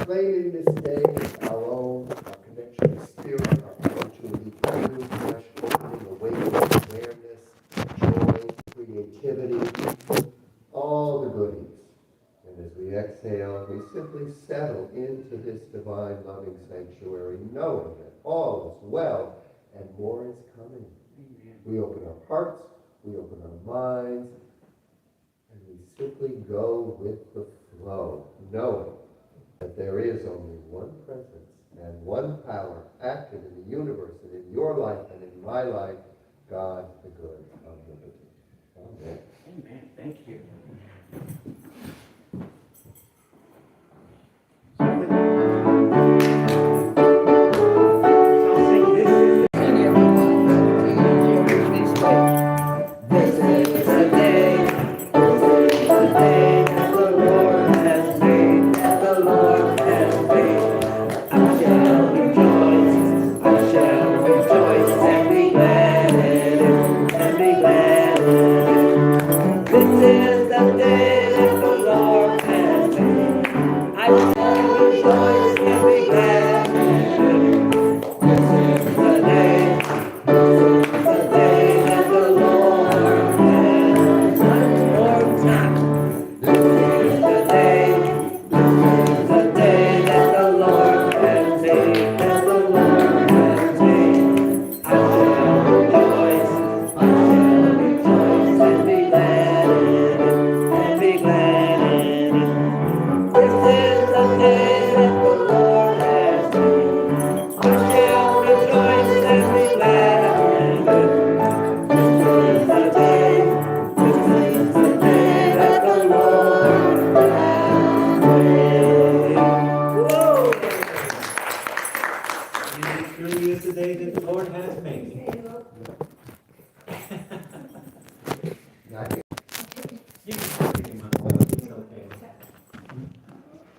Proclaiming this day as our own, our connection to spirit, our opportunity to new, fresh, opening, awakening, awareness, joy, creativity, all the goodies. And as we exhale, we simply settle into this divine loving sanctuary, knowing that all is well and more is coming. Amen. We open our hearts, we open our minds, and we simply go with the flow, knowing that there is only one presence and one power active in the universe and in your life and in my life, God, the good of liberty. Amen. Amen. Thank you.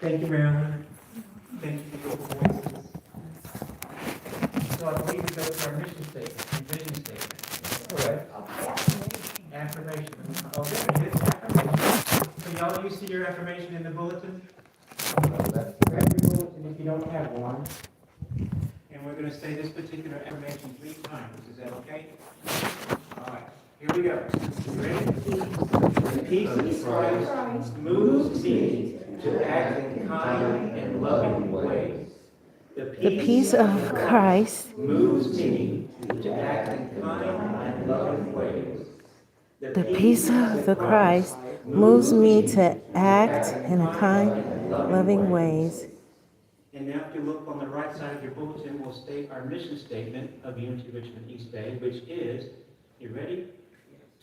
Thank you, Marilyn. Thank you for your voices. So I believe we go to our mission statement and vision statement. Correct. Affirmation. Oh, there it is. Affirmation. So y'all, do you see your affirmation in the bulletin? Grab your bulletin if you don't have one. And we're going to say this particular affirmation 3 times. Is that okay? All right. Here we go. Ready? The peace of Christ moves me to act in kind and loving ways. The peace of Christ moves me to act in kind and loving ways. The peace of the Christ moves me to act in a kind, loving ways. And now if you look on the right side of your bulletin, we'll state our mission statement of Unity Richmond East Bay, which is, you ready?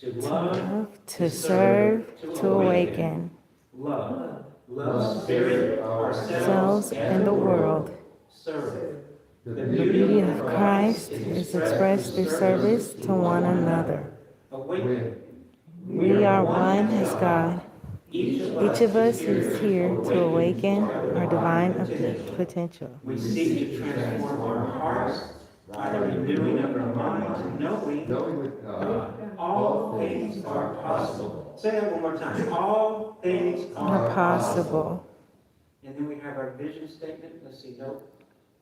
To love, to serve, to awaken. Love spirit, ourselves, and the world. Serve. The beauty of Christ is expressed through service to one another. Awaken. We are one as God. Each of us is here to awaken our divine potential. We seek to transform our hearts by the renewing of our minds, knowing with God all things are possible. Say that one more time. All things are possible. And then we have our vision statement. Let's see. No,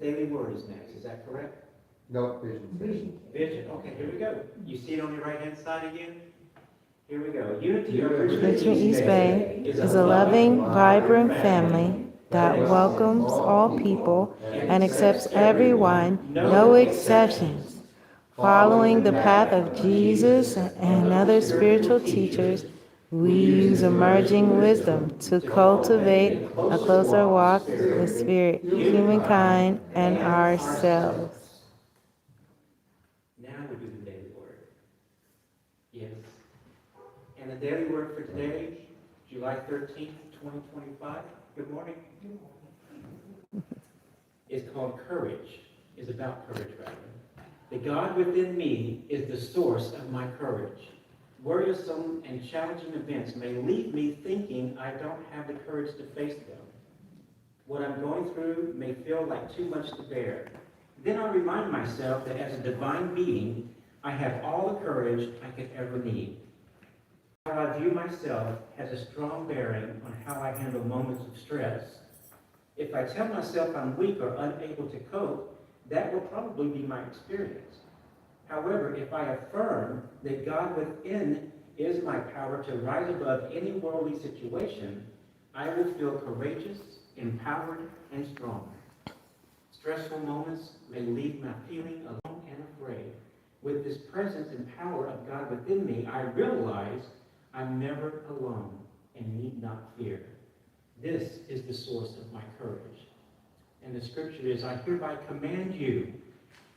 daily word is next. Is that correct? No, vision. Vision. Okay, here we go. You see it on your right-hand side again? Here we go. Unity of Richmond East Bay is a loving, vibrant family that welcomes all people and accepts everyone, no exceptions. Following the path of Jesus and other spiritual teachers, we use emerging wisdom to cultivate a closer walk with spirit, humankind, and ourselves. Now we do the daily word. Yes. And the daily word for today, July 13th, 2025. Good morning. It's called courage. It's about courage, rather. The God within me is the source of my courage. Worrisome and challenging events may leave me thinking I don't have the courage to face them. What I'm going through may feel like too much to bear. Then I remind myself that as a divine being, I have all the courage I could ever need. How I view myself has a strong bearing on how I handle moments of stress. If I tell myself I'm weak or unable to cope, that will probably be my experience. However, if I affirm that God within is my power to rise above any worldly situation, I will feel courageous, empowered, and strong. Stressful moments may leave me feeling alone and afraid. With this presence and power of God within me, I realize I'm never alone and need not fear. This is the source of my courage. And the scripture is, I hereby command you,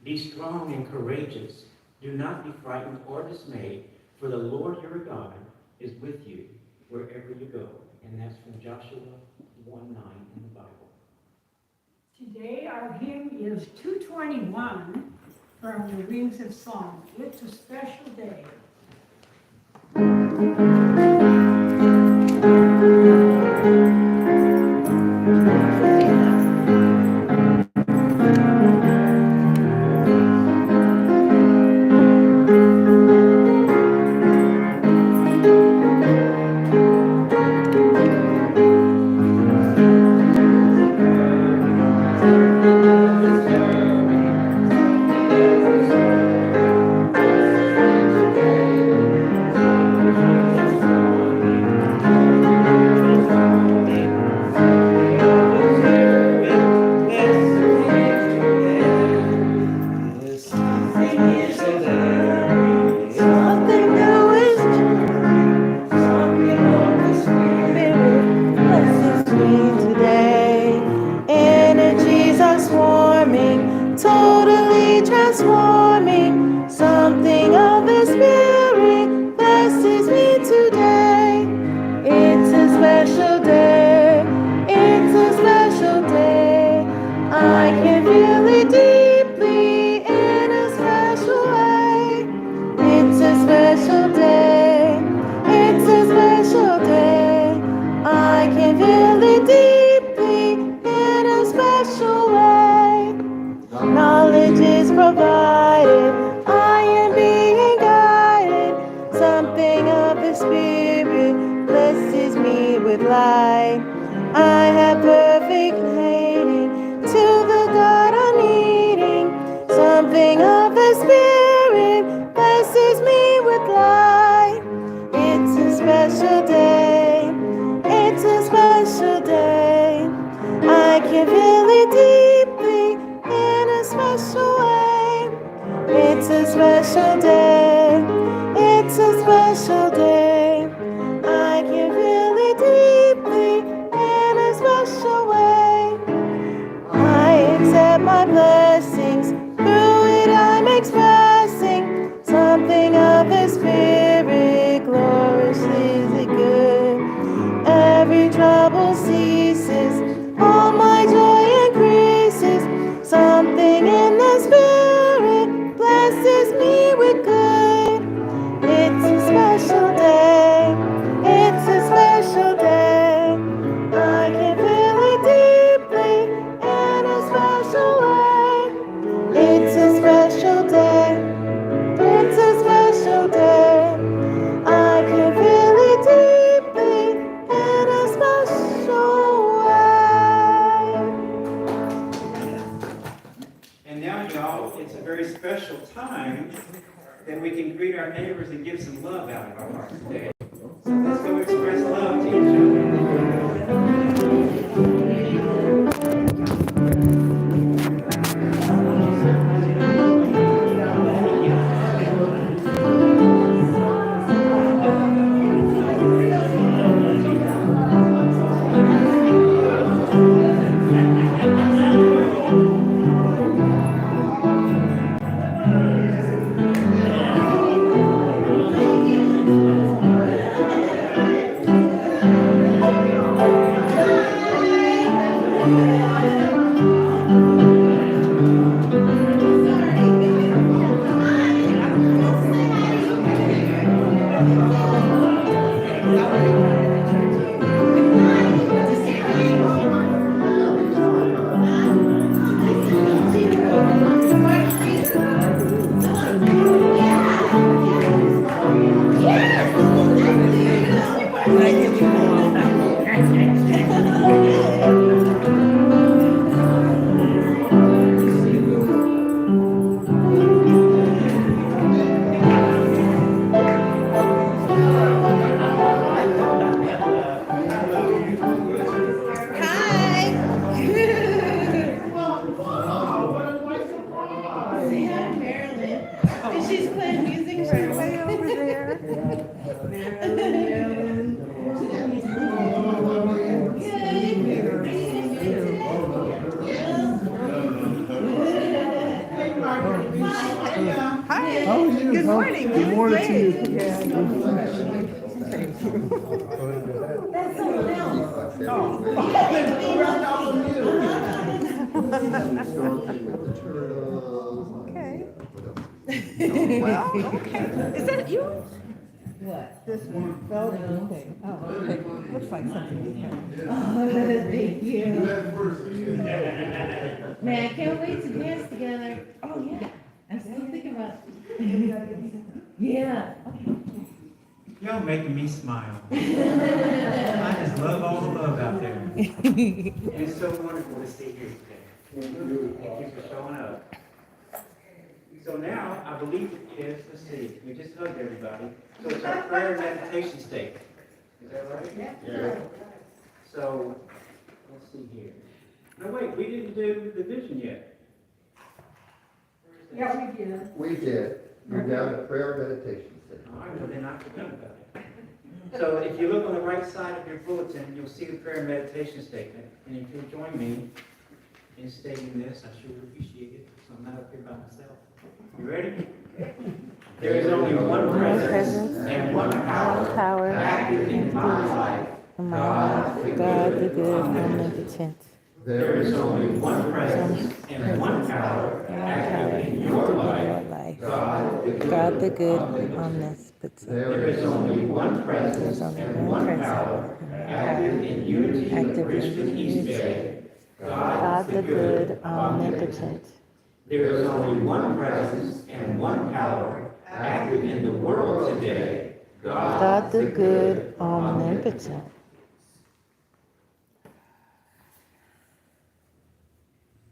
be strong and courageous. Do not be frightened or dismayed, for the Lord your God is with you wherever you go. And that's from Joshua 1:9 in the Bible. Today our hymn is 221 from the Wings of Song. It's a special day. Then we can greet our neighbors and give some love out of our hearts today. So let's go express love to each other. Good morning to you. That's someone else. Okay. Well, okay. Is that you? What? This one. Oh, okay. Oh, okay. Looks like something you have. Thank you. Man, I can't wait to dance together. Oh, yeah. I'm still thinking about it. Yeah. Y'all making me smile. I just love all the love out there. It's so wonderful to see you today. Thank you for showing up. So now, I believe it is, let's see, we just hugged everybody. So it's our prayer and meditation statement. Is that right? Yeah. So, let's see here. No, wait, we didn't do the vision yet. Yeah, we did. We did. You're down to prayer and meditation. All right, well then I forgot about it. So if you look on the right side of your bulletin, you'll see the prayer and meditation statement. And if you'll join me in stating this, I sure would appreciate it, so I'm not up here by myself. You ready? There is only one presence and one power active in my life. God the good, omnipotent. There is only one presence and one power active in your life. God the good, omnipotent. There is only one presence and one power active in unity of Christian East Bay. God the good, omnipotent. There is only one presence and one power active in the world today. God the good, omnipotent.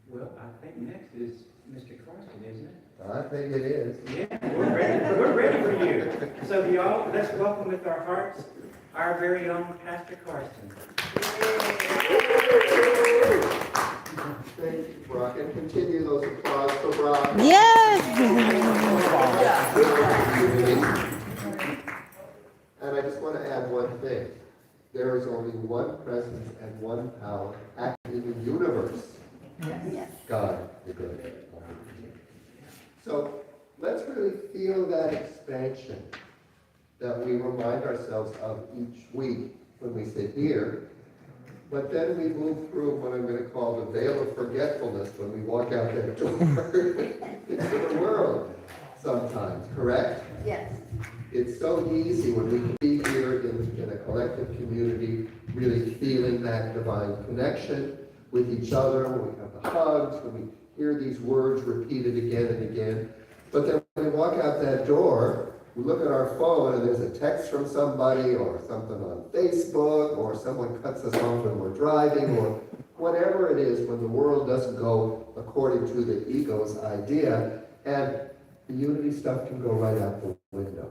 Well, I think next is Mr. Carson, isn't it? I think it is. Yeah, we're ready. We're ready for you. So y'all, let's welcome with our hearts our very own Pastor Carson. Thank you, Brock, and continue those applause for Brock. Yes! And I just want to add one thing. There is only one presence and one power active in the universe. God the good. So let's really feel that expansion that we remind ourselves of each week when we sit here. But then we move through what I'm going to call the veil of forgetfulness when we walk out that door into the world sometimes, correct? Yes. It's so easy when we can be here in a collective community, really feeling that divine connection with each other, when we have the hugs, when we hear these words repeated again and again. But then when we walk out that door, we look at our phone and there's a text from somebody or something on Facebook or someone cuts us off when we're driving or whatever it is when the world doesn't go according to the ego's idea, and the unity stuff can go right out the window.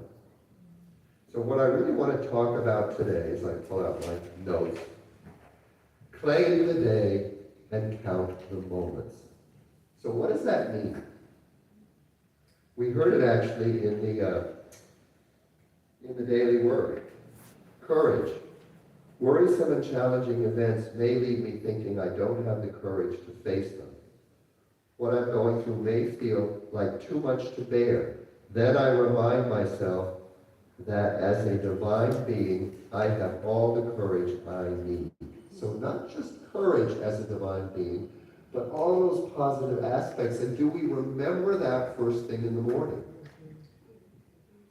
So what I really want to talk about today is I pull out my notes. Claim the day and count the moments. So what does that mean? We heard it actually in the Daily Word. Courage. Worrisome and challenging events may leave me thinking I don't have the courage to face them. What I'm going through may feel like too much to bear. Then I remind myself that as a divine being, I have all the courage I need. So not just courage as a divine being, but all those positive aspects. And do we remember that first thing in the morning?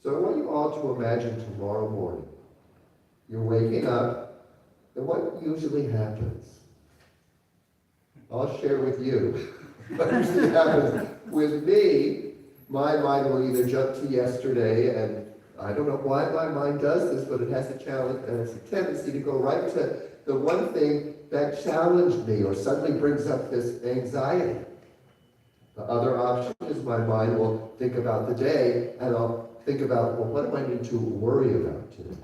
So I want you all to imagine tomorrow morning. You're waking up, and what usually happens? I'll share with you what usually happens. With me, my mind will either jump to yesterday, and I don't know why my mind does this, but it has a challenge, and it's a tendency to go right to the one thing that challenged me or suddenly brings up this anxiety. The other option is my mind will think about the day, and I'll think about, well, what do I need to worry about today?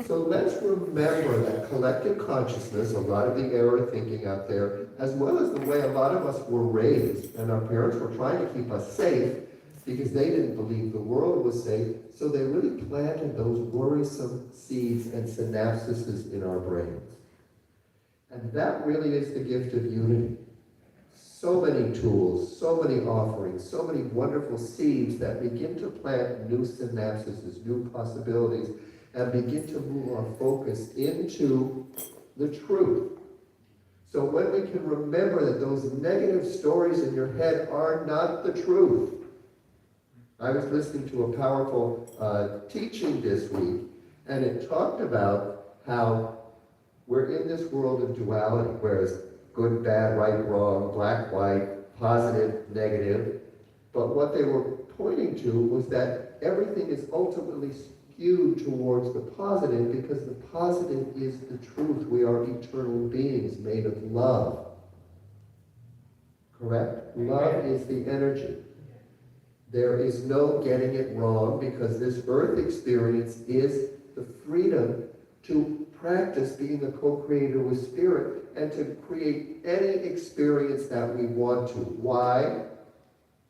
So let's remember that collective consciousness, a lot of the error thinking out there, as well as the way a lot of us were raised, and our parents were trying to keep us safe because they didn't believe the world was safe, so they really planted those worrisome seeds and synapses in our brains. And that really is the gift of unity. So so many tools, so many offerings, so many wonderful seeds that begin to plant new synapses, new possibilities, and begin to move our focus into the truth. So when we can remember that those negative stories in your head are not the truth. I was listening to a powerful teaching this week, and it talked about how we're in this world of duality, whereas good, bad, right, wrong, black, white, positive, negative. But what they were pointing to was that everything is ultimately skewed towards the positive because the positive is the truth. We are eternal beings made of love. Correct? Love is the energy. There is no getting it wrong because this earth experience is the freedom to practice being a co-creator with spirit and to create any experience that we want to. Why?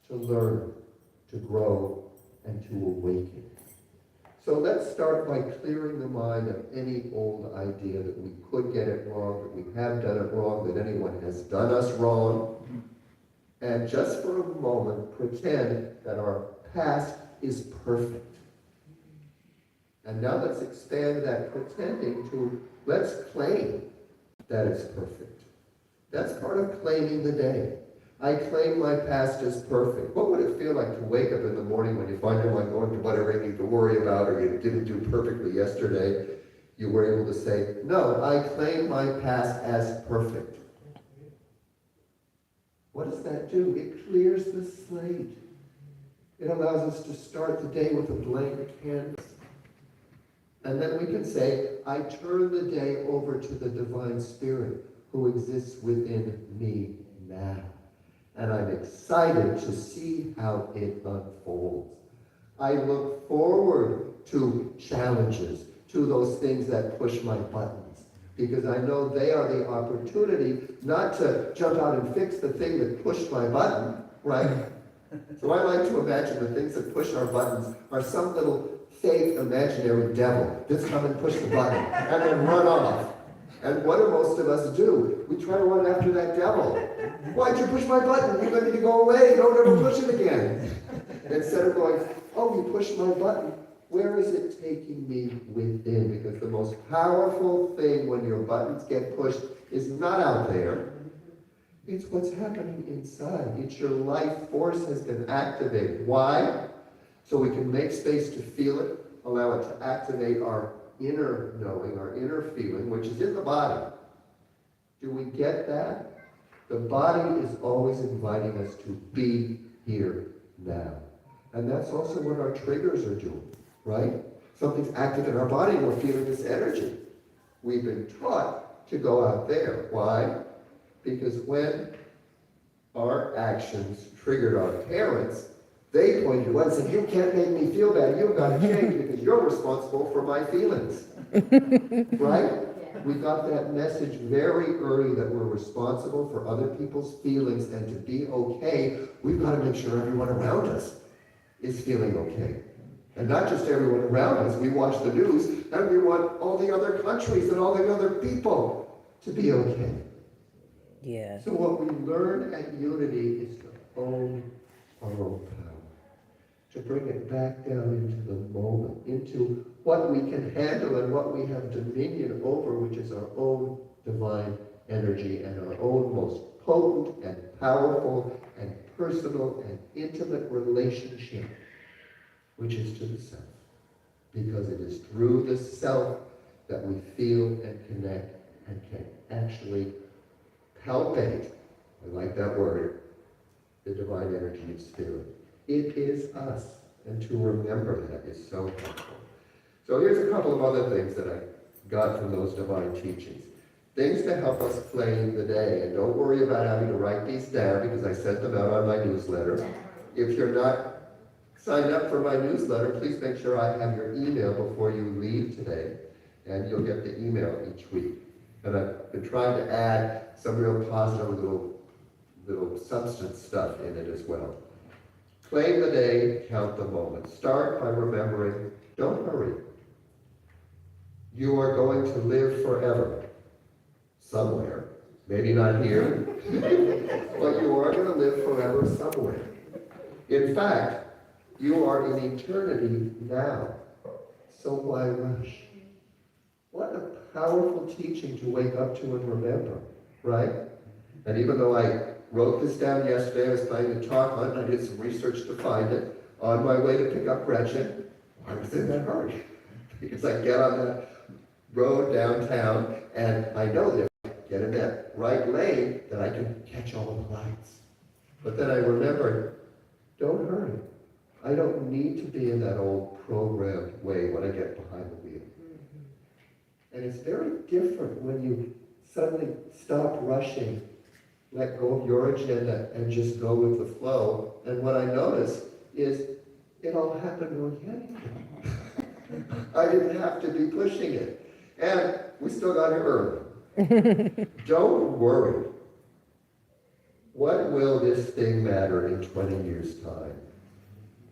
To learn, to grow, and to awaken. So let's start by clearing the mind of any old idea that we could get it wrong, that we have done it wrong, that anyone has done us wrong. And just for a moment, pretend that our past is perfect. And now let's expand that pretending to, let's claim that it's perfect. That's part of claiming the day. I claim my past is perfect. What would it feel like to wake up in the morning when you find you're not going to whatever you need to worry about or you didn't do perfectly yesterday? You were able to say, no, I claim my past as perfect. What does that do? It clears the slate. It allows us to start the day with a blank canvas. And then we can say, I turn the day over to the divine spirit who exists within me now. And I'm excited to see how it unfolds. I look forward to challenges, to those things that push my buttons, because I know they are the opportunity not to jump out and fix the thing that pushed my button, right? So I like to imagine the things that push our buttons are some little fake imaginary devil that's come and push the button and then run off. And what do most of us do? We try to run after that devil. Why'd you push my button? You need to go away. Don't ever push it again. Instead of going, oh, you pushed my button. Where is it taking me within? Because the most powerful thing when your buttons get pushed is not out there. It's what's happening inside. It's your life force has been activated. Why? So we can make space to feel it, allow it to activate our inner knowing, our inner feeling, which is in the body. Do we get that? The body is always inviting us to be here now. And that's also what our triggers are doing, right? Something's active in our body and we're feeling this energy. We've been taught to go out there. Why? Because when our actions triggered our parents, they pointed to us and said, you can't make me feel bad. You've got to change because you're responsible for my feelings. Right? We got that message very early that we're responsible for other people's feelings, and to be okay, we've got to make sure everyone around us is feeling okay. And not just everyone around us. We watch the news and we want all the other countries and all the other people to be okay. Yeah. So what we learn at Unity is to own our own power. To bring it back down into the moment, into what we can handle and what we have dominion over, which is our own divine energy and our own most potent and powerful and personal and intimate relationship, which is to the self. Because it is through the self that we feel and connect and can actually palpate, I like that word, the divine energy of spirit. It is us, and to remember that is so helpful. So here's a couple of other things that I got from those divine teachings. Things to help us claim the day, and don't worry about having to write these down because I sent them out on my newsletter. If you're not signed up for my newsletter, please make sure I have your email before you leave today, and you'll get the email each week. And I've been trying to add some real positive little substance stuff in it as well. Claim the day, count the moment. Start by remembering, don't hurry. You are going to live forever, somewhere. Maybe not here, but you are going to live forever somewhere. In fact, you are in eternity now. So why rush? What a powerful teaching to wake up to and remember, right? And even though I wrote this down yesterday, I was planning to talk on it, I did some research to find it. On my way to pick up Gretchen, I was in that hurry. Because I get on that road downtown, and I know that if I get in that right lane, that I can catch all the lights. But then I remembered, don't hurry. I don't need to be in that old programmed way when I get behind the wheel. And it's very different when you suddenly stop rushing, let go of your agenda, and just go with the flow. And what I noticed is it all happened organically. I didn't have to be pushing it. And we still got here early. Don't worry. What will this thing matter in 20 years' time?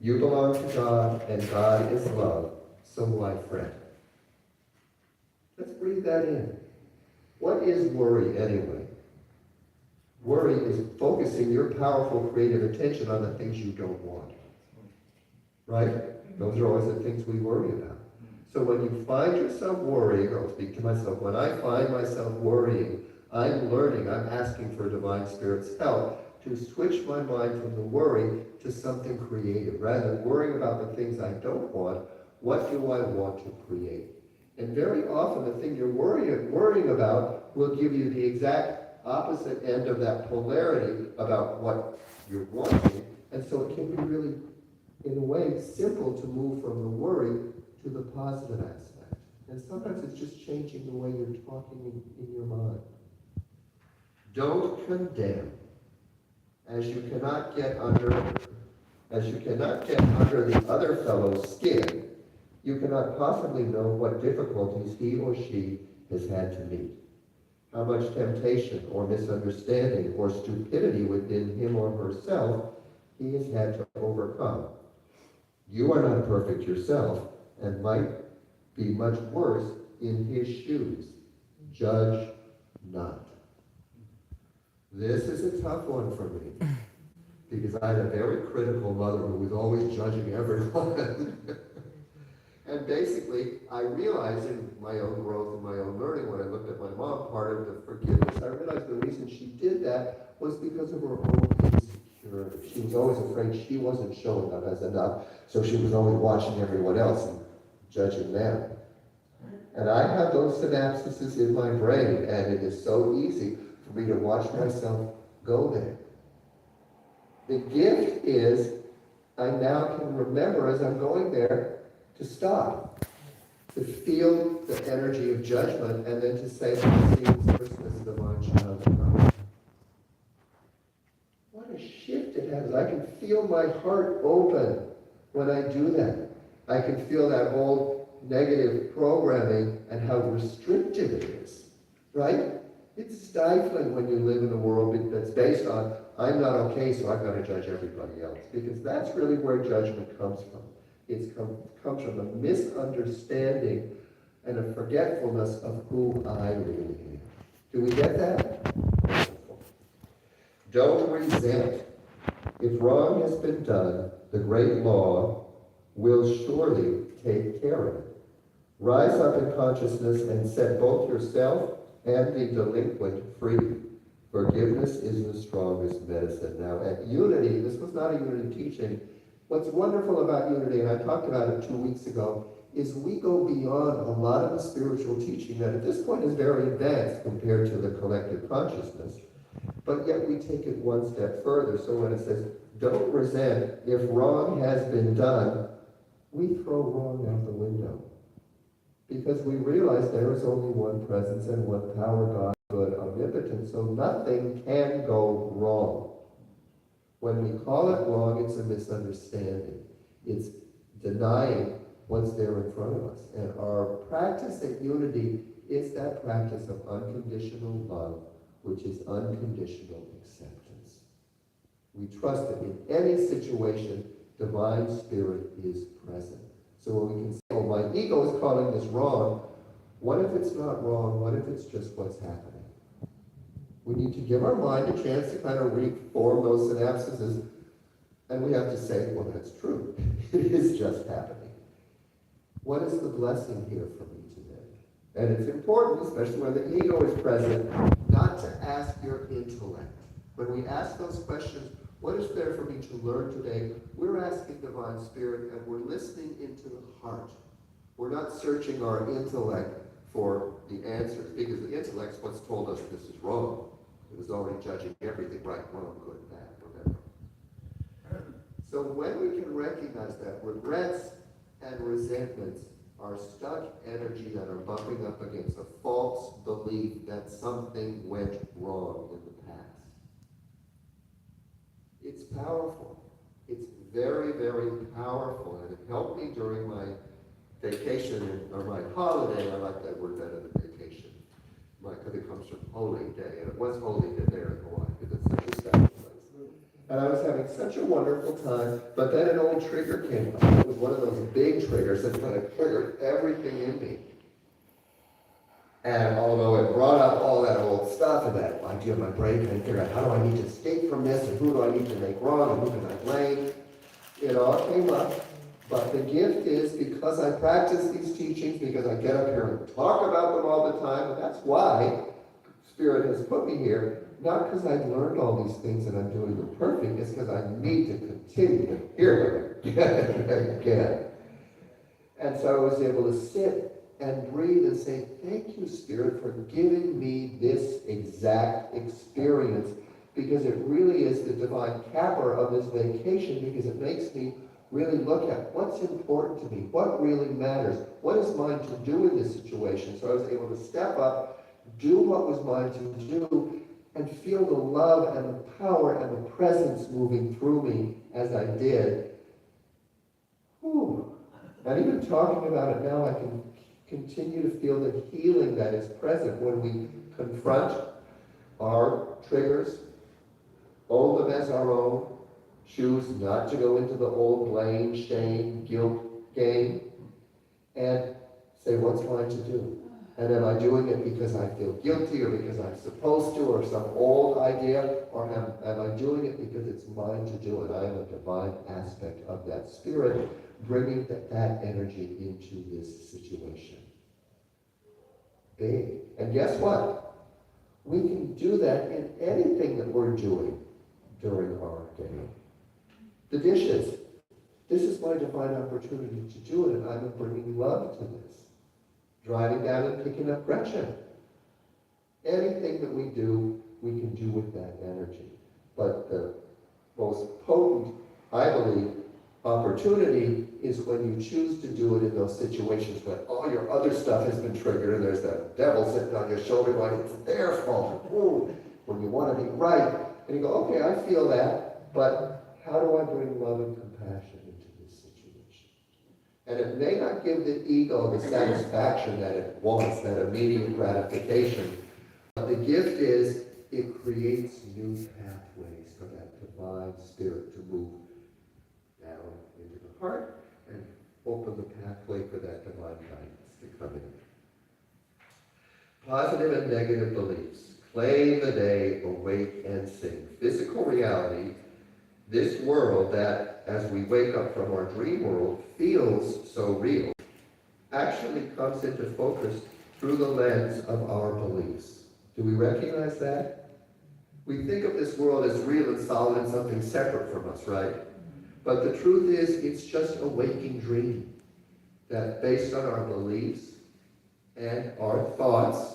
You belong to God, and God is love, so why fret? Let's breathe that in. What is worry anyway? Worry is focusing your powerful creative attention on the things you don't want. Right? Those are always the things we worry about. So when you find yourself worrying, or I'll speak to myself, when I find myself worrying, I'm learning, I'm asking for Divine Spirit's help to switch my mind from the worry to something creative. Rather than worrying about the things I don't want, what do I want to create? And very often the thing you're worrying about will give you the exact opposite end of that polarity about what you're wanting. And so it can be really, in a way, simple to move from the worry to the positive aspect. And sometimes it's just changing the way you're talking in your mind. Don't condemn. As you cannot get under the other fellow's skin, you cannot possibly know what difficulties he or she has had to meet, how much temptation or misunderstanding or stupidity within him or herself he has had to overcome. You are not perfect yourself and might be much worse in his shoes. Judge not. This is a tough one for me, because I had a very critical mother who was always judging everyone. And basically, I realized in my own growth and my own learning, when I looked at my mom, part of the forgiveness, I realized the reason she did that was because of her own insecurity. She was always afraid she wasn't showing up as enough, so she was always watching everyone else and judging them. And I have those synapses in my brain, and it is so easy for me to watch myself go there. The gift is, I now can remember as I'm going there to stop, to feel the energy of judgment, and then to say, I see this person as a divine child of God. What a shift it has. I can feel my heart open when I do that. I can feel that old negative programming and how restrictive it is, right? It's stifling when you live in a world that's based on, I'm not okay, so I've got to judge everybody else. Because that's really where judgment comes from. It comes from a misunderstanding and a forgetfulness of who I really am. Do we get that? Don't resent. If wrong has been done, the great law will surely take care of it. Rise up in consciousness and set both yourself and the delinquent free. Forgiveness is the strongest medicine. Now, at Unity, this was not a Unity teaching. What's wonderful about Unity, and I talked about it 2 weeks ago, is we go beyond a lot of the spiritual teaching that at this point is very advanced compared to the collective consciousness, but yet we take it one step further. So when it says, don't resent, if wrong has been done, we throw wrong out the window. Because we realize there is only one presence and one power, God, good, omnipotent, so nothing can go wrong. When we call it wrong, it's a misunderstanding. It's denying what's there in front of us. And our practice at Unity is that practice of unconditional love, which is unconditional acceptance. We trust that in any situation, Divine Spirit is present. So when we can say, oh, my ego is calling this wrong, what if it's not wrong? What if it's just what's happening? We need to give our mind a chance to kind of reform those synapses, and we have to say, well, that's true. It is just happening. What is the blessing here for me today? And it's important, especially when the ego is present, not to ask your intellect. When we ask those questions, what is there for me to learn today? We're asking Divine Spirit, and we're listening into the heart. We're not searching our intellect for the answers, because the intellect's what's told us this is wrong. It was already judging everything right, wrong, good, bad, whatever. So when we can recognize that regrets and resentments are stuck energy that are bumping up against a false belief that something went wrong in the past. It's powerful. It's very, very powerful, and it helped me during my vacation, or my holiday. I like that word better than vacation, because it comes from holy day, and it was holy day there in Hawaii, because it's such a special place. And I was having such a wonderful time, but then an old trigger came up. It was one of those big triggers that kind of triggered everything in me. And although it brought up all that old stuff and that idea of my brain trying to figure out how do I need to escape from this, and who do I need to make wrong, and who can I blame, it all came up. But the gift is, because I practice these teachings, because I get up here and talk about them all the time, and that's why Spirit has put me here, not because I've learned all these things and I'm doing them perfect, it's because I need to continue to hear them again and again. And so I was able to sit and breathe and say, thank you, Spirit, for giving me this exact experience, because it really is the divine capper of this vacation, because it makes me really look at what's important to me, what really matters, what is mine to do in this situation. So I was able to step up, do what was mine to do, and feel the love and the power and the presence moving through me as I did. Whew. And even talking about it now, I can continue to feel the healing that is present when we confront our triggers, own them as our own, choose not to go into the old blame, shame, guilt game, and say, what's mine to do? And am I doing it because I feel guilty, or because I'm supposed to, or some old idea, or am I doing it because it's mine to do, and I am a divine aspect of that Spirit, bringing that energy into this situation? Big. And guess what? We can do that in anything that we're doing during our day. The dishes. This is my divine opportunity to do it, and I'm bringing love to this. Driving down and picking up Gretchen. Anything that we do, we can do with that energy. But the most potent, I believe, opportunity is when you choose to do it in those situations when all your other stuff has been triggered, and there's that devil sitting on your shoulder going, it's their fault. Ooh, when you want to be right. And you go, okay, I feel that, but how do I bring love and compassion into this situation? And it may not give the ego the satisfaction that it wants, that immediate gratification. But the gift is, it creates new pathways for that divine Spirit to move down into the heart and open the pathway for that divine guidance to come in. Positive and negative beliefs. Claim the day, awake and sing. Physical reality, this world that, as we wake up from our dream world, feels so real, actually comes into focus through the lens of our beliefs. Do we recognize that? We think of this world as real and solid and something separate from us, right? But the truth is, it's just a waking dream that, based on our beliefs and our thoughts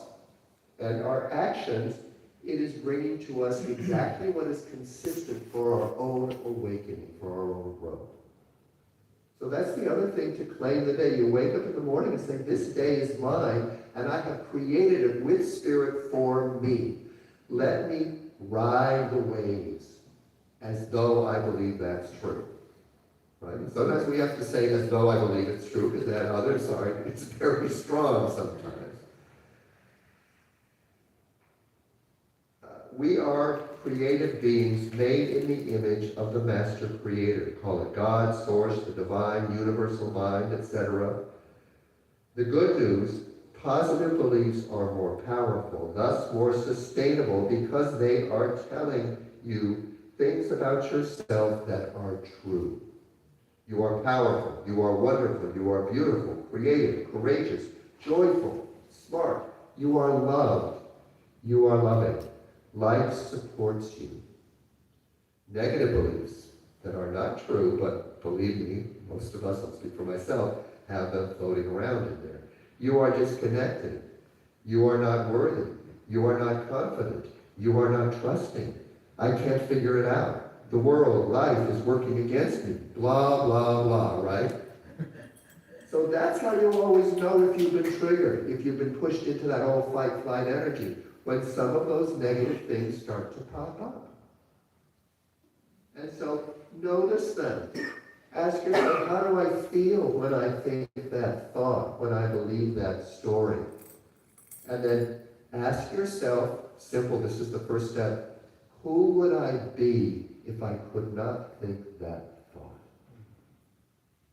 and our actions, it is bringing to us exactly what is consistent for our own awakening, for our own growth. So that's the other thing to claim the day. You wake up in the morning and say, this day is mine, and I have created it with Spirit for me. Let me ride the waves as though I believe that's true. Right? And sometimes we have to say as though I believe it's true, because that other side, it's very strong sometimes. We are creative beings made in the image of the Master Creator. Call it God, Source, the Divine, Universal Mind, etc. The good news, Positive beliefs are more powerful, thus more sustainable, because they are telling you things about yourself that are true. You are powerful, you are wonderful, you are beautiful, creative, courageous, joyful, smart. You are loved, you are loving. Life supports you. Negative beliefs that are not true, but believe me, most of us, I'll speak for myself, have them floating around in there. You are disconnected. You are not worthy. You are not confident. You are not trusting. I can't figure it out. The world, life is working against me. Blah, blah, blah, right? So that's how you'll always know if you've been triggered, if you've been pushed into that whole fight, flight energy, when some of those negative things start to pop up. And so notice them. Ask yourself, how do I feel when I think that thought, when I believe that story? And then ask yourself, simple, this is the first step, who would I be if I could not think that thought?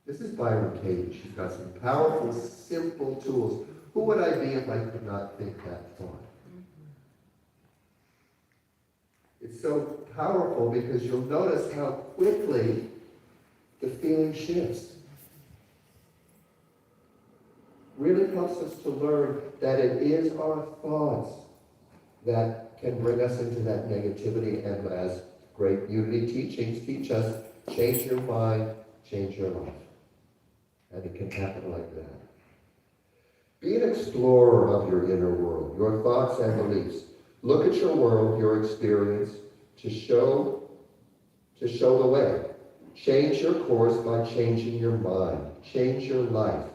This is Byron Katie. She's got some powerful, simple tools. Who would I be if I could not think that thought? It's so powerful because you'll notice how quickly the feeling shifts. Really helps us to learn that it is our thoughts that can bring us into that negativity, and as great unity teachings teach us, change your mind, change your life. And it can happen like that. Be an explorer of your inner world, your thoughts and beliefs. Look at your world, your experience, to show the way. Change your course by changing your mind. Change your life,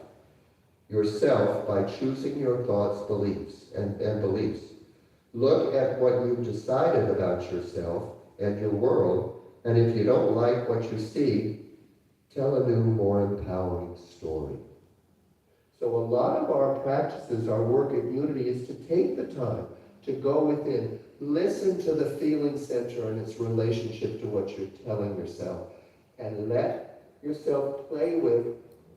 yourself, by choosing your thoughts, beliefs, and beliefs. Look at what you've decided about yourself and your world, and if you don't like what you see, tell a new, more empowering story. So a lot of our practices, our work at Unity, is to take the time to go within, listen to the feeling center and its relationship to what you're telling yourself, and let yourself play with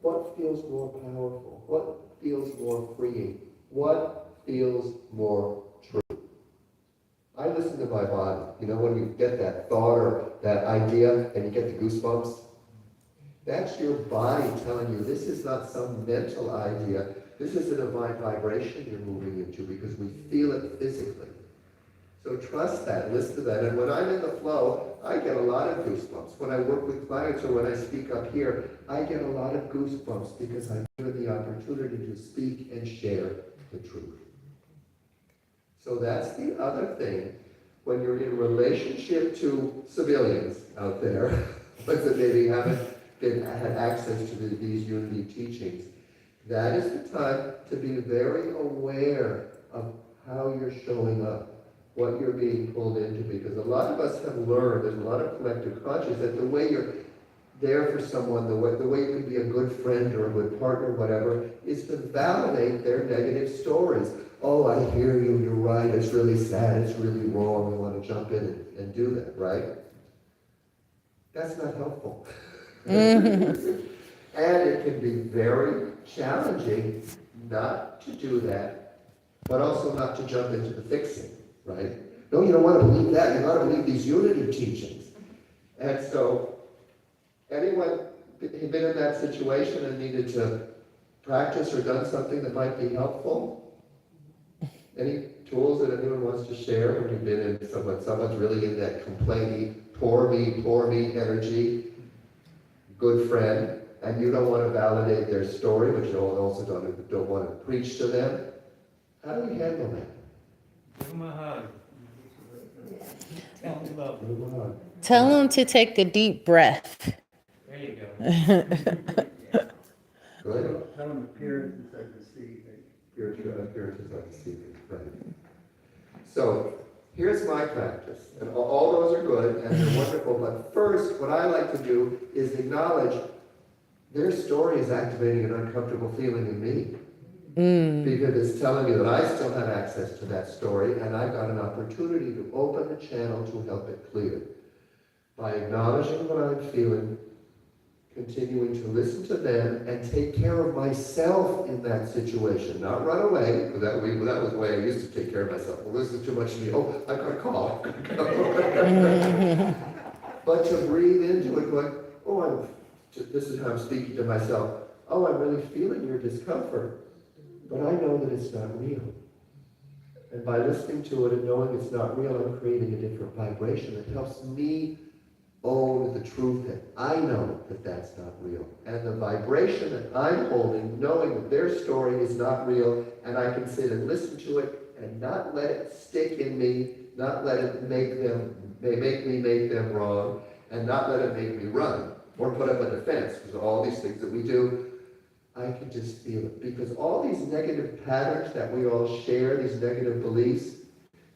what feels more powerful, what feels more freeing, what feels more true. I listen to my body. You know, when you get that thought or that idea and you get the goosebumps, that's your body telling you this is not some mental idea. This is a divine vibration you're moving into, because we feel it physically. So trust that, listen to that. And when I'm in the flow, I get a lot of goosebumps. When I work with clients or when I speak up here, I get a lot of goosebumps because I'm given the opportunity to speak and share the truth. So that's the other thing. When you're in relationship to civilians out there, ones that maybe haven't had access to these unity teachings, that is the time to be very aware of how you're showing up, what you're being pulled into, because a lot of us have learned, there's a lot of collective consciousness, that the way you're there for someone, the way you can be a good friend or a good partner, whatever, is to validate their negative stories. Oh, I hear you, you're right, it's really sad, it's really wrong, we want to jump in and do that, right? That's not helpful. And it can be very challenging not to do that, but also not to jump into the fixing, right? No, you don't want to believe that. You want to believe these unity teachings. And so, anyone been in that situation and needed to practice or done something that might be helpful? Any tools that anyone wants to share when you've been in someone's really in that complaining, poor me energy, good friend, and you don't want to validate their story, but you also don't want to preach to them? How do you handle that? Give them a hug. Tell them you love them. Move on. Tell them to take a deep breath. There you go. Good. Tell them appearances are deceiving. Appearances are deceiving, right. So, here's my practice, and all those are good, and they're wonderful, but first, what I like to do is acknowledge their story is activating an uncomfortable feeling in me. Because it's telling me that I still have access to that story, and I've got an opportunity to open the channel to help it clear. By acknowledging what I'm feeling, continuing to listen to them and take care of myself in that situation, not run away, because that was the way I used to take care of myself. Well, listen too much to me, oh, I got a call. But to breathe into it going, oh, this is how I'm speaking to myself. Oh, I'm really feeling your discomfort, but I know that it's not real. And by listening to it and knowing it's not real, I'm creating a different vibration that helps me own the truth that I know that that's not real. And the vibration that I'm holding, knowing that their story is not real, and I can sit and listen to it and not let it stick in me, not let it make me make them wrong, and not let it make me run or put up a defense, because all these things that we do, I can just feel it. Because all these negative patterns that we all share, these negative beliefs,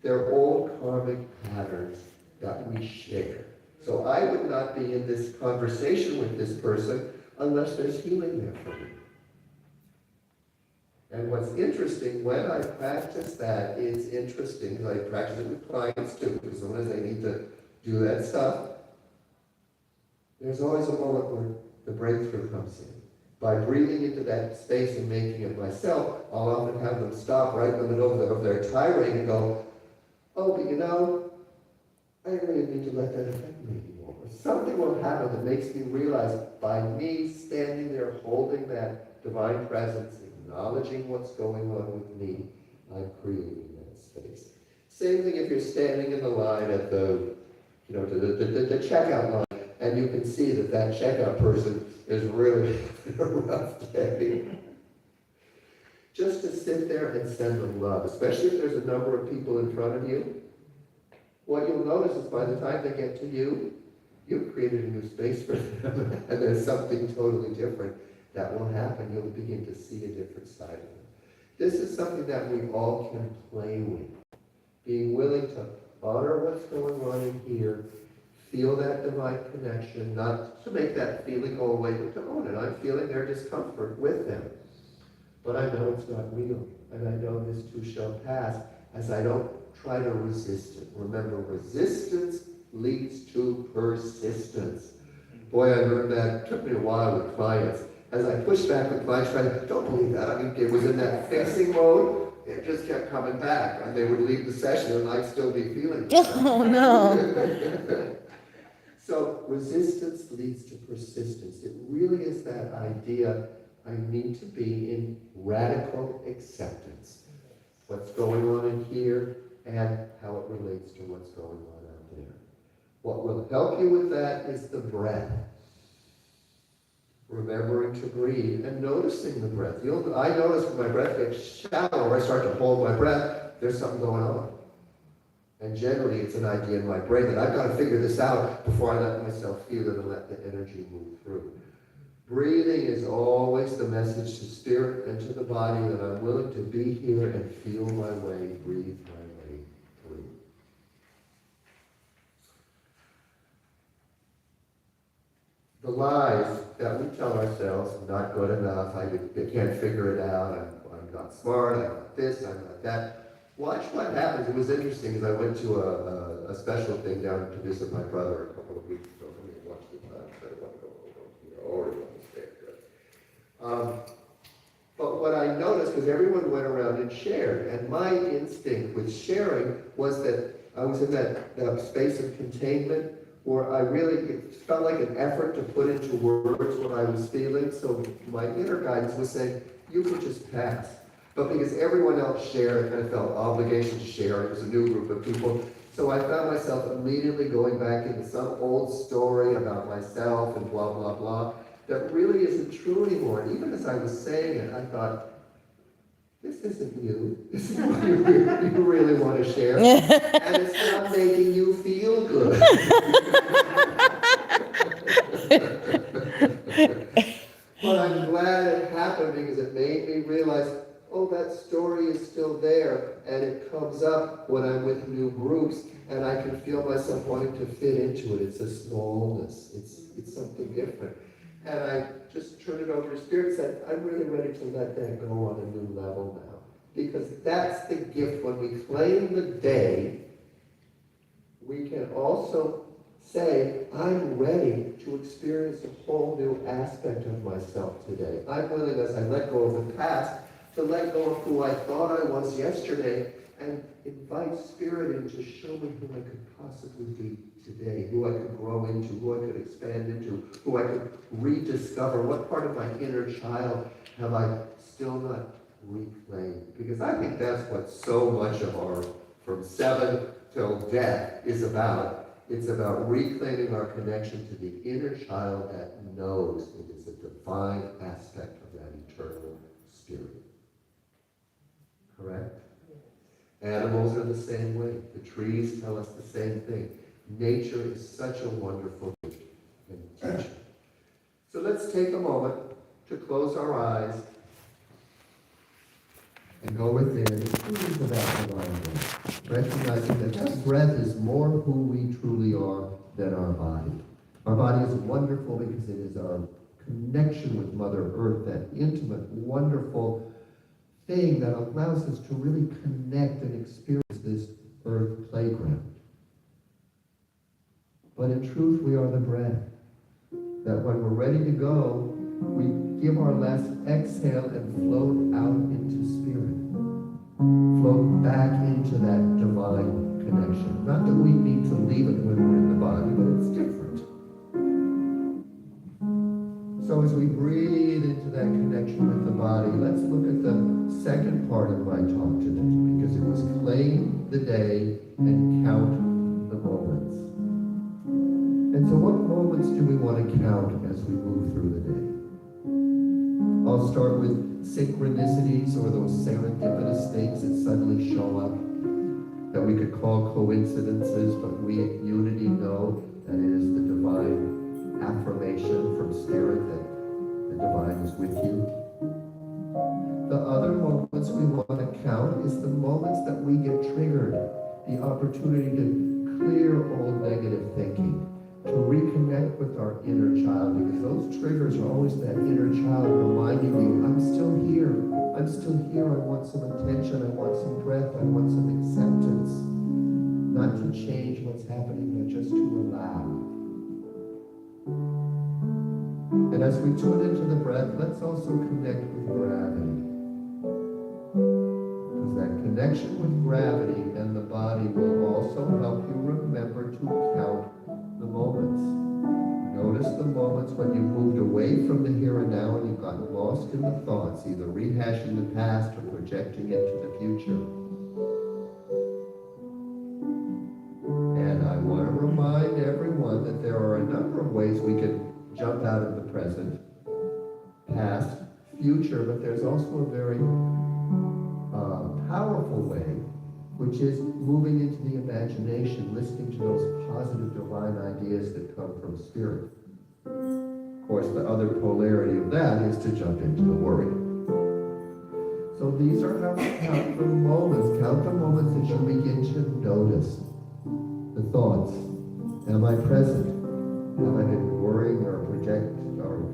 they're old karmic patterns that we share. So I would not be in this conversation with this person unless there's healing there for me. And what's interesting, when I practice that, it's interesting, because I practice it with clients too, because sometimes they need to do that stuff. There's always a moment where the breakthrough comes in. By breathing into that space and making it myself, I'll often have them stop right in the middle of their tirade and go, oh, but you know, I really need to let that affect me anymore. Or something will happen that makes me realize by me standing there holding that divine presence, acknowledging what's going on with me, I'm creating that space. Same thing if you're standing in the line at the checkout line, and you can see that checkout person is really a rough day. Just to sit there and send them love, especially if there's a number of people in front of you. What you'll notice is by the time they get to you, you've created a new space for them, and there's something totally different that will happen. You'll begin to see a different side of them. This is something that we all can play with. Being willing to honor what's going on in here, feel that divine connection, not to make that feeling go away, but to own it. I'm feeling their discomfort with them. But I know it's not real, and I know this too shall pass, as I don't try to resist it. Remember, resistance leads to persistence. Boy, I learned that. It took me a while with clients. As I pushed back with clients, trying, don't believe that. I mean, it was in that fixing mode. It just kept coming back. And they would leave the session and I'd still be feeling it. Oh, no. So resistance leads to persistence. It really is that idea, I need to be in radical acceptance. What's going on in here and how it relates to what's going on out there. What will help you with that is the breath. Remembering to breathe and noticing the breath. I notice when my breath gets shallow, or I start to hold my breath, there's something going on. And generally it's an idea in my brain that I've got to figure this out before I let myself feel it and let the energy move through. Breathing is always the message to spirit and to the body that I'm willing to be here and feel my way, breathe my way through. The lies that we tell ourselves, I'm not good enough, I can't figure it out, I'm not smart, I'm not this, I'm not that. Watch what happens. It was interesting because I went to a special thing down to visit my brother a couple of weeks ago. Let me watch the time. I don't want to go over here. But what I noticed, because everyone went around and shared, and my instinct with sharing was that I was in that space of containment where it felt like an effort to put into words what I was feeling. So my inner guidance was saying, you could just pass. But because everyone else shared, I kind of felt obligation to share. It was a new group of people. So I found myself immediately going back into some old story about myself and blah, blah, blah, that really isn't true anymore. And even as I was saying it, I thought, this isn't you. This is what you really want to share. And it's not making you feel good. But I'm glad it happened because it made me realize, oh, that story is still there, and it comes up when I'm with new groups, and I can feel myself wanting to fit into it. It's a smallness. It's something different. And I just turned it over to Spirit and said, I'm really ready to let that go on a new level now. Because that's the gift. When we claim the day, we can also say, I'm ready to experience a whole new aspect of myself today. I'm willing, as I let go of the past, to let go of who I thought I was yesterday and invite Spirit in to show me who I could possibly be today, who I could grow into, who I could expand into, who I could rediscover. What part of my inner child have I still not reclaimed? Because I think that's what so much of our from 7 till death is about. It's about reclaiming our connection to the inner child that knows it is a divine aspect of that eternal spirit. Correct? Animals are the same way. The trees tell us the same thing. Nature is such a wonderful teacher. So let's take a moment to close our eyes and go within and breathe that divine breath, recognizing that that breath is more who we truly are than our body. Our body is wonderful because it is our connection with Mother Earth, that intimate, wonderful thing that allows us to really connect and experience this earth playground. But in truth, we are the breath. That when we're ready to go, we give our last exhale and float out into spirit. Float back into that divine connection. Not that we need to leave it when we're in the body, but it's different. So as we breathe into that connection with the body, let's look at the second part of my talk today, because it was claim the day and count the moments. And so what moments do we want to count as we move through the day? I'll start with synchronicities, or those serendipitous things that suddenly show up that we could call coincidences, but we at Unity know that it is the divine affirmation from Spirit that the divine is with you. The other moments we want to count is the moments that we get triggered, the opportunity to clear old negative thinking, to reconnect with our inner child, because those triggers are always that inner child reminding you, I'm still here, I want some attention, I want some breath, I want some acceptance, not to change what's happening, but just to allow. And as we tune into the breath, let's also connect with gravity. Because that connection with gravity and the body will also help you remember to count the moments. Notice the moments when you moved away from the here and now and you got lost in the thoughts, either rehashing the past or projecting it to the future. And I want to remind everyone that there are a number of ways we can jump out of the present, past, future, but there's also a very powerful way, which is moving into the imagination, listening to those positive divine ideas that come from Spirit. Of course, the other polarity of that is to jump into the worry. So these are how we count the moments. Count the moments that you begin to notice the thoughts. Am I present? Have I been worrying or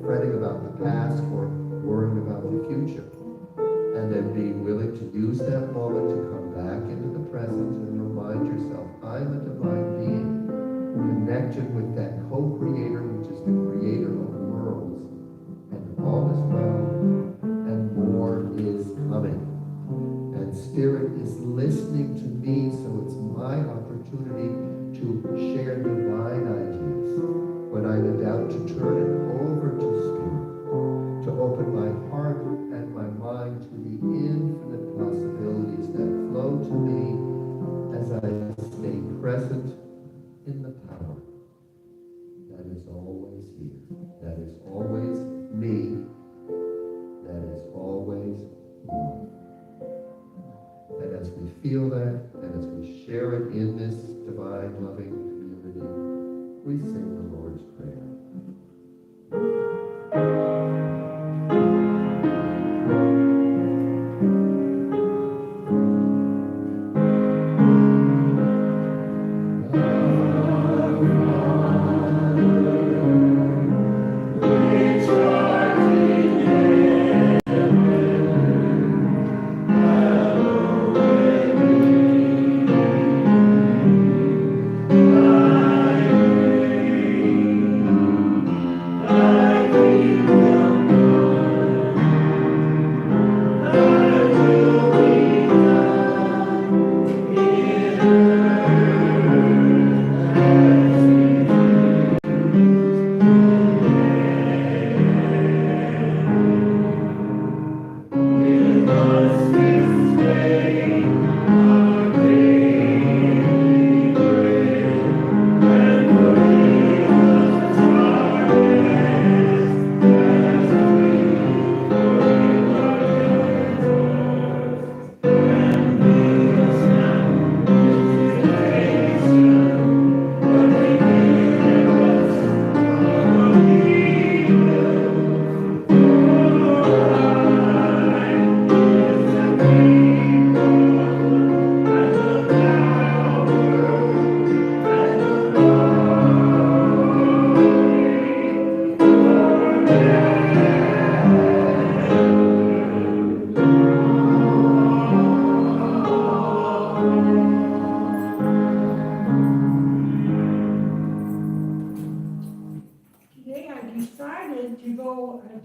fretting about the past or worrying about the future? And then being willing to use that moment to come back into the present and remind yourself, I'm a divine being, connected with that co-creator, which is the creator of worlds, and all is well, and more is coming. And Spirit is listening to me, so it's my opportunity to share divine ideas. When I'm in doubt, to turn it over to Spirit, to open my heart and my mind to the infinite possibilities that flow to me as I stay present in the power that is always here, that is always me, that is always love. And as we feel that, and as we share it in this divine loving community, we sing the Lord's Prayer.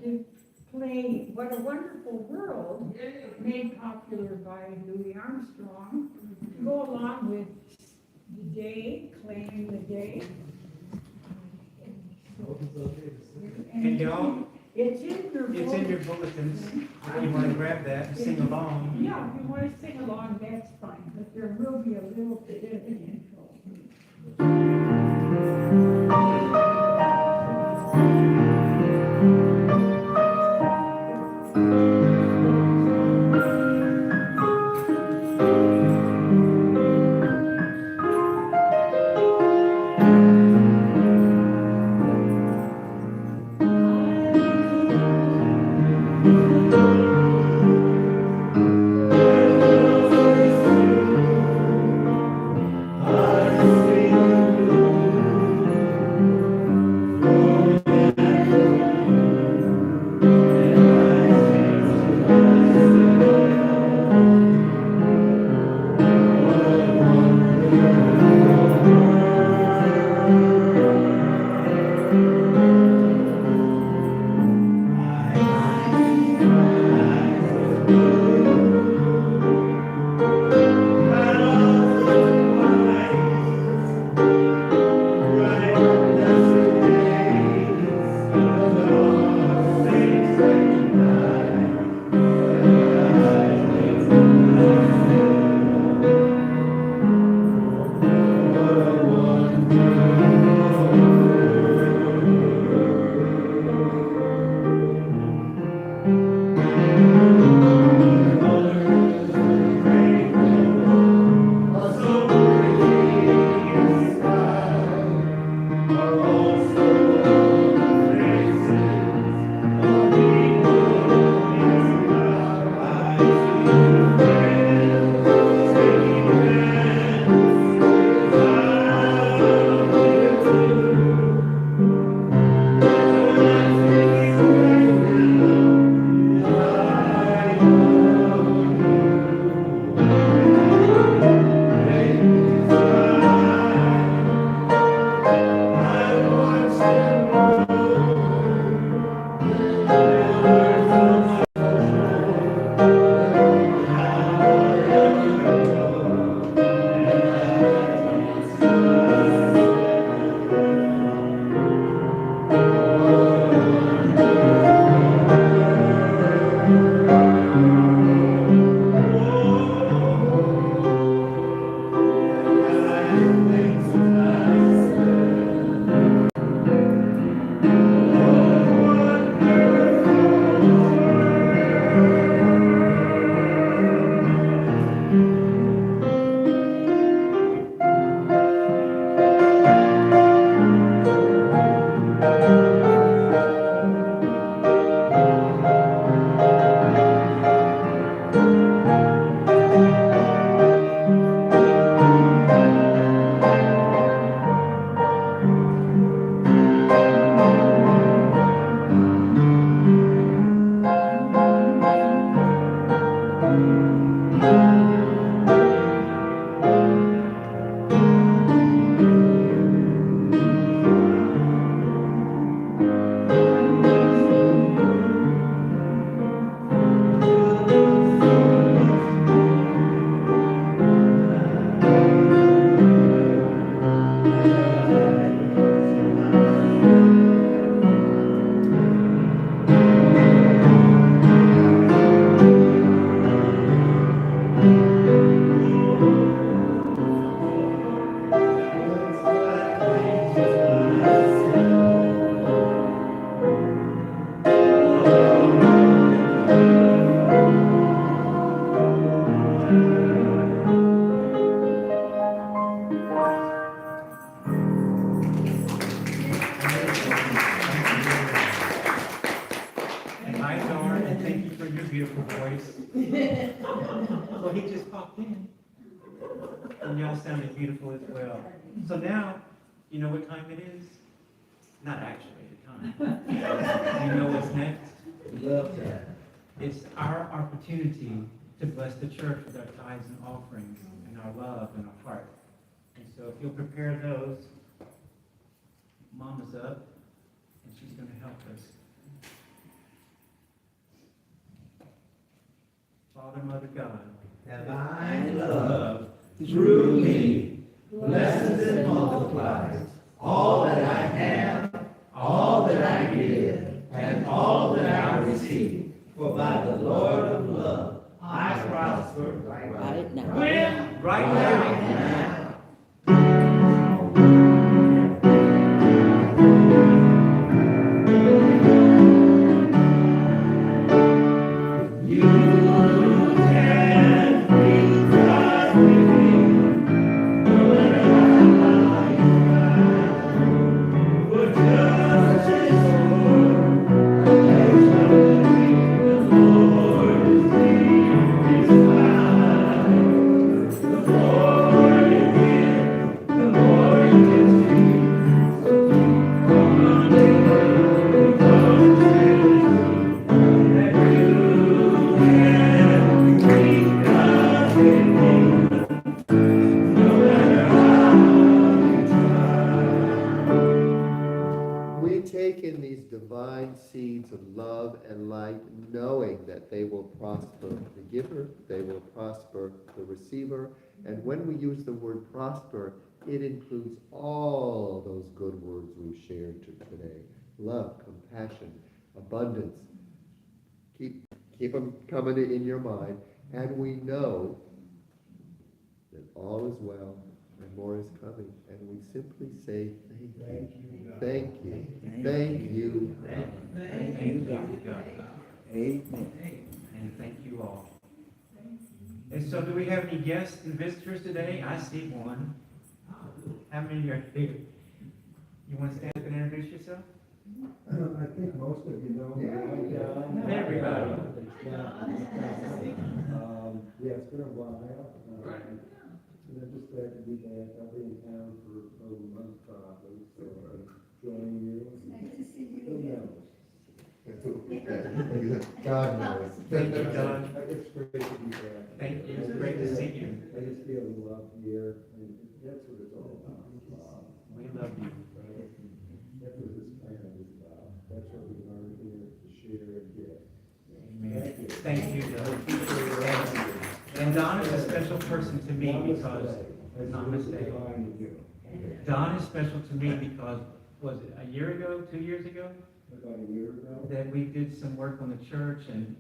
to play What a Wonderful World, made popular by Louis Armstrong, to go along with the day, claiming the day. And y'all, It's in your it's in your book. bulletins. If you want to grab that and sing along. Yeah, if you want to sing along, that's fine, but there will be a little bit of an intro. beautiful voice. Well, he just popped in. And y'all sounded beautiful as well. So now, you know what time it is? Not actually the time. You know what's next? Love that. It's our opportunity to bless the church with our tithes and offerings and our love and our heart. And so if you'll prepare those, Mama's up, and she's going to help us. Father, Mother, God, Divine love through me blesses and multiplies all that I have, all that I give, and all that I receive. For by the Lord of love I prosper Right now. when? right now. You can be trust with me, no matter how you try. For just as sure as the Lord is near His side, the more you give, the more you can see. So keep on living, because it's really true that you can keep us with me, no matter how you try. We take in these divine seeds of love and light, knowing that they will prosper the giver, they will prosper the receiver. And when we use the word prosper, it includes all those good words we've shared today. Love, compassion, abundance. Keep them coming in your mind. And we know that all is well and more is coming. And we simply say thank you. Thank you. Thank you. Thank you, God. Amen. And thank you all. And so do we have any guests and visitors today? I see one. How many are here? You want to stand up and introduce yourself? I think most of you know me. Everybody. Yeah, it's been a while. And I'm just glad to be back. I'll be in town for a month probably, so joining you. Nice to see you. Who knows? God knows. Thank you, John. It's great to be back. Thank you. It's great to see you. I just feel the love here, and that's what it's all about. We love you. That's what this planet is about. That's what we are here to share and give. Amen. Thank you, John. And Don is a special person to me because, namaste. Don is special to me because, was it a year ago, 2 years ago? About a year ago. That we did some work on the church and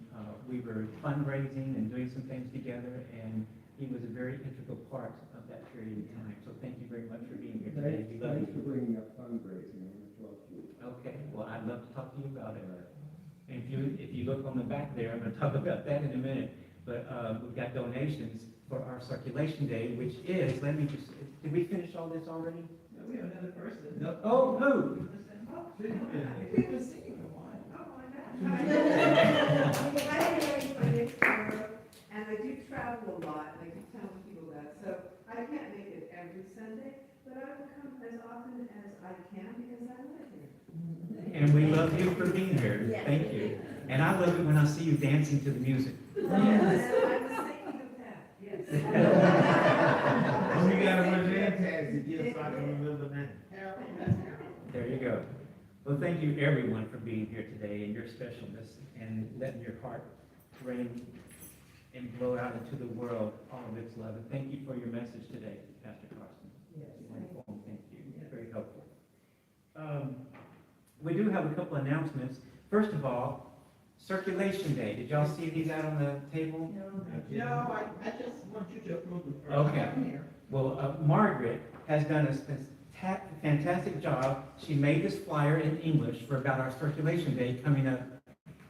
we were fundraising and doing some things together, and he was a very integral part of that period of time. So thank you very much for being here today. We love Thanks for you. bringing up fundraising. I'm going to talk to you. Okay, well, I'd love to talk to you about it. And if you look on the back there, I'm going to talk about that in a minute. But we've got donations for our circulation day, which is, let me just, did we finish all this already? No, we have another person. No. Oh, who? We've been singing for a while. I am my next door, and I do travel a lot, and I keep telling people that, so I can't make it every Sunday, but I will come as often as I can because I live here. And we love you for being here. Thank you. And I love it when I see you dancing to the music. And I was thinking of that, yes. We got a bunch of tags to give so I can remember that. There you go. Well, thank you everyone for being here today and your specialness and letting your heart rain and blow out into the world all of its love. And thank you for your message today, Pastor Carson. Wonderful. Thank you. Very helpful. We do have a couple announcements. First of all, Circulation Day. Did y'all see these out on the table? No, I just want you to approve the first. Okay. Well, Margaret has done a fantastic job. She made this flyer in English for about our Circulation Day coming up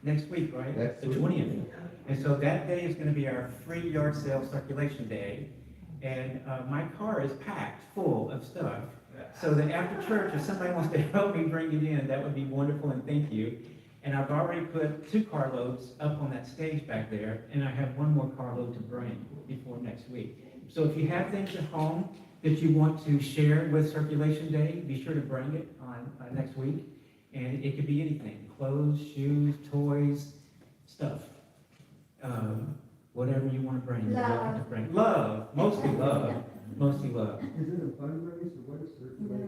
next week, right? Next The week. 20th. And so that day is going to be our free yard sale Circulation Day. And my car is packed full of stuff. So that after church, if somebody wants to help me bring it in, that would be wonderful, and thank you. And I've already put 2 carloads up on that stage back there, and I have 1 more carload to bring before next week. So if you have things at home that you want to share with Circulation Day, be sure to bring it on next week. And it could be anything: clothes, shoes, toys, stuff. Whatever you want to bring, you're welcome to bring. Love, mostly love, mostly love. Is it a fundraiser? What is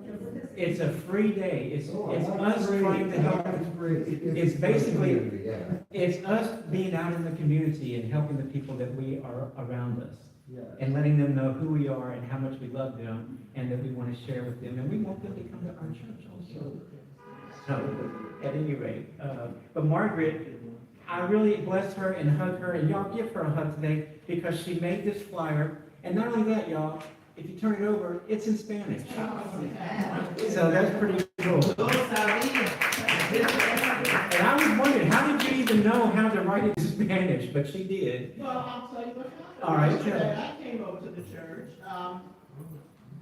circulation? It's a free day. It's Oh, I us like free. trying to help. It's basically, Yeah. it's us being out in the community and helping the people that we are around us. Yeah. And letting them know who we are and how much we love them and that we want to share with them. And we want them to come to our church also. So, at any rate, but Margaret, I really bless her and hug her, and y'all give her a hug today because she made this flyer. And not only that, y'all, if you turn it over, it's in Spanish. So that's pretty cool. And I was wondering, how did you even know how to write it in Spanish? But she did. Well, I'll tell you what happened. All right, Yesterday, I came over to the church.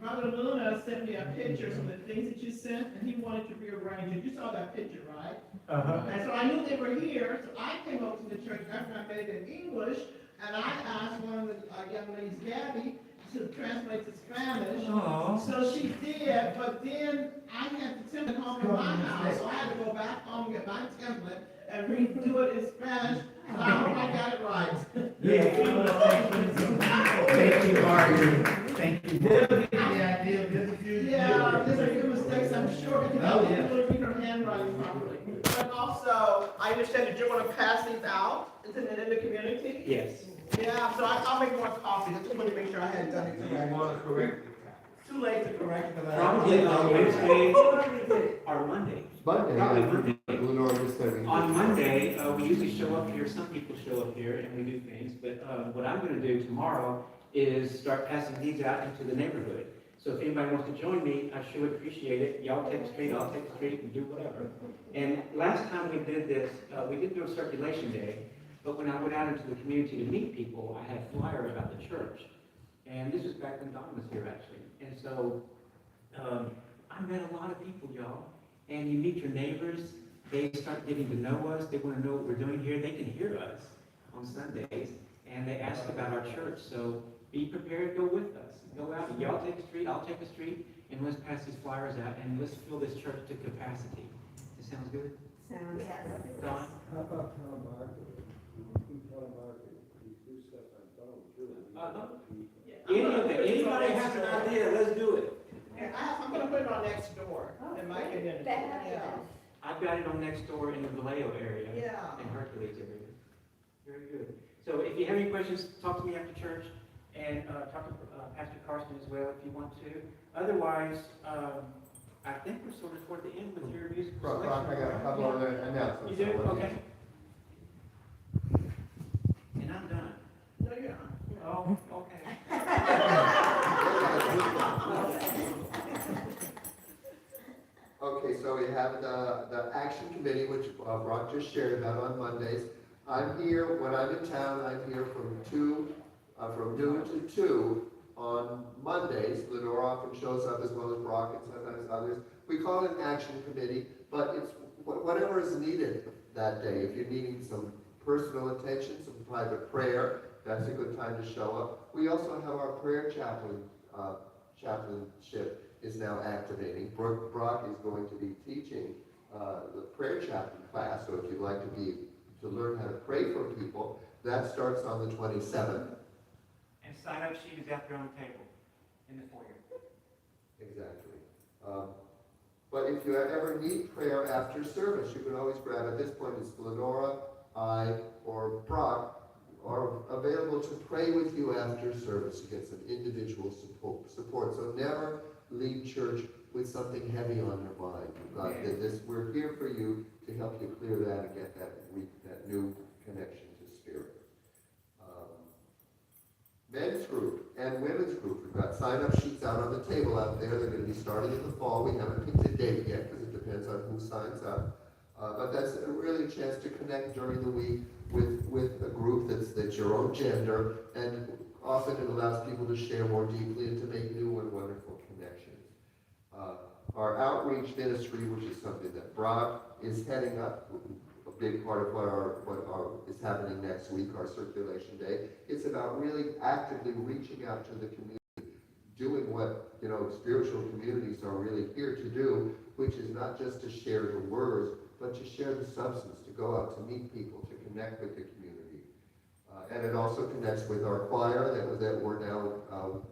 Brother Luna sent me a picture of the things that you sent, and he wanted to rearrange it. You saw that picture, right? Uh-huh. And so I knew they were here, so I came over to the church after I made it in English, and I asked one of the young ladies, Gabby, to translate to Spanish. Aw. So she did, but then I had the template home in my house, so I had to go back home and get my template and redo it in Spanish. So I hope I got it right. Thank you, Margaret. Thank you. Yeah, there's a few mistakes, I'm sure, because I was able to read her handwriting properly. But also, I understand that you're gonna pass these out in the community? Yes. Yeah, so I'll make more copies, I just wanted to make sure I had done it correctly. Too late to correct it, but I. Probably on Wednesday or Monday. Monday, Probably yeah. Monday. Lenore just said we. On Monday, we usually show up here, some people show up here and we do things, but what I'm gonna do tomorrow is start passing these out into the neighborhood. So if anybody wants to join me, I sure would appreciate it. Y'all take the street, I'll take the street and do whatever. And last time we did this, we did do a circulation day, but when I went out into the community to meet people, I had a flyer about the church. And this was back when Don was here, actually. And so, I met a lot of people, y'all. And you meet your neighbors, they start getting to know us, they want to know what we're doing here, they can hear us on Sundays, and they ask about our church. So be prepared to go with us. Go out, y'all take the street, I'll take the street, and let's pass these flyers out, and let's fill this church to capacity. Does that sound good? Sounds good. Don? How about Tom Market? You can tell Market, you do stuff on phone too. Anybody has an idea, let's do it. And I'm gonna put it on next door in my community. Yeah. I've got it on next door in the Vallejo area. Yeah. And Hercules area. Very good. So if you have any questions, talk to me after church, and talk to Pastor Carson as well if you want to. Otherwise, I think we're sort of toward the end with your music Brock, selection. I got a couple of announcements. You do? Okay. And I'm done. No, you're not. Oh, okay. Okay, so we have the action committee, which Brock just shared about on Mondays. I'm here, when I'm in town, I'm here from noon to 2 on Mondays. Lenore often shows up as well as Brock and sometimes others. We call it an action committee, but it's whatever is needed that day. If you're needing some personal attention, some private prayer, that's a good time to show up. We also have our prayer chaplainship is now activating. Brock is going to be teaching the prayer chaplain class, so if you'd like to learn how to pray for people, that starts on the 27th. And sign-up sheet is out there on the table in the foyer. Exactly. But if you ever need prayer after service, you can always grab, at this point, it's Lenora, I, or Brock are available to pray with you after service to get some individual support. So never leave church with something heavy on your mind. We're here for you to help you clear that and get that new connection to spirit. Men's group and women's group, we've got sign-up sheets out on the table out there. They're going to be starting in the fall. We haven't picked a date yet because it depends on who signs up. But that's really a chance to connect during the week with a group that's your own gender, and often it allows people to share more deeply and to make new and wonderful connections. Our outreach ministry, which is something that Brock is heading up, a big part of what is happening next week, our circulation day. It's about really actively reaching out to the community, doing what spiritual communities are really here to do, which is not just to share the words, but to share the substance, to go out to meet people, to connect with the community. And it also connects with our choir that we're now,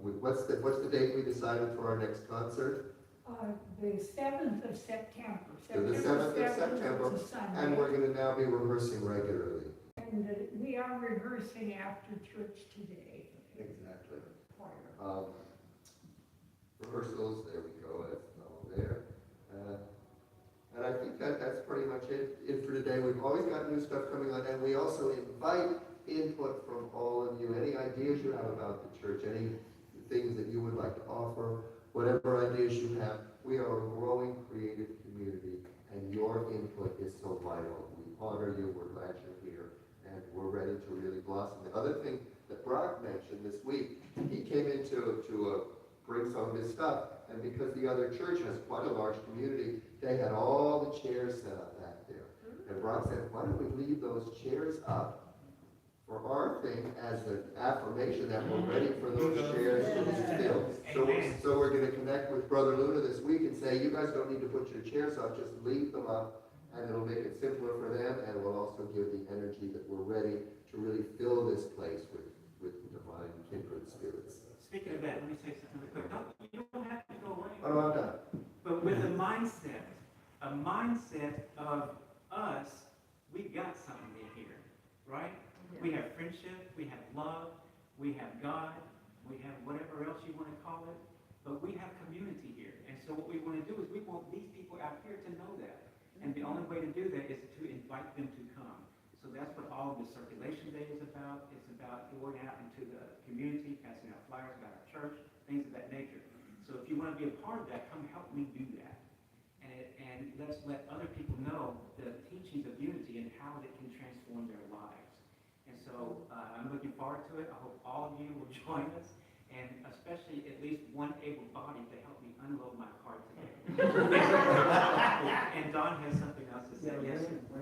what's the date we decided for our next concert? The 7th of September. So the 7th of September, It's a Sunday. and we're gonna now be rehearsing regularly. And we are rehearsing after church today. Exactly. Choir. Rehearsals, there we go, that's all there. And I think that's pretty much it for today. We've always got new stuff coming on, and we also invite input from all of you. Any ideas you have about the church, any things that you would like to offer, whatever ideas you have. We are a growing creative community, and your input is so vital. We honor you, we're glad you're here, and we're ready to really blossom. The other thing that Brock mentioned this week, he came in to bring some of his stuff, and because the other church has quite a large community, they had all the chairs set up back there. And Brock said, why don't we leave those chairs up for our thing as an affirmation that we're ready for those chairs to be filled. So we're gonna connect with Brother Luna this week and say, you guys don't need to put your chairs up, just leave them up, and it'll make it simpler for them, and it will also give the energy that we're ready to really fill this place with divine kindred spirits. Speaking of that, let me say something really quick. You don't have to go away. Oh, no, I'm done. But with a mindset of us, we got something in here, right? We have friendship, we have love, we have God, we have whatever else you want to call it, but we have community here. And so what we want to do is we want these people out here to know that. And the only way to do that is to invite them to come. So that's what all of the circulation day is about. It's about going out into the community, passing out flyers about our church, things of that nature. So if you want to be a part of that, come help me do that. And let's let other people know the teachings of unity and how it can transform their lives. And so I'm looking forward to it. I hope all of you will join us, and especially at least one able body to help me unload my car today. And Don has something else to say. Yes, sir.